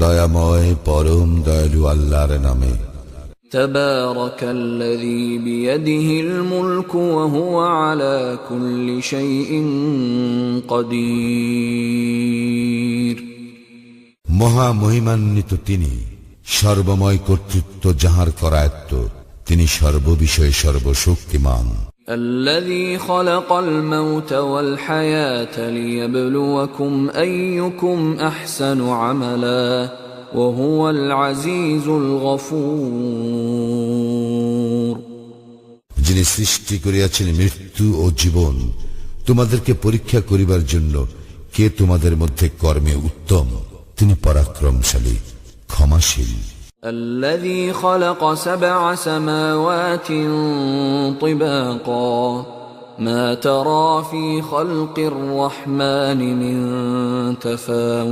দয়াময় পরম দয়ালু আল্লাহর নামে। تبارك الذي بيده الملك وهو على كل شيء قدير মহা মহিমান্বিত তিনি, সর্বময় কর্তৃত্ব যাহার করায়ত্ত, তিনি সর্ববিষয়ে সর্বশক্তিমান। الذي خلق الموت والحياة ليبلوكم أيكم أحسن عملا وهو العزيز الغفور যিনি সৃষ্টি করিয়াছেন মৃত্যু ও জীবন, তোমাদেরকে পরীক্ষা করিবার জন্য কে তোমাদের মধ্যে কর্মে উত্তম, তিনি পরাক্রমশালী, ক্ষমাশীল। الذي خلق 7 سماوات طباقا ما ترى في خلق الرحمن من تفاوت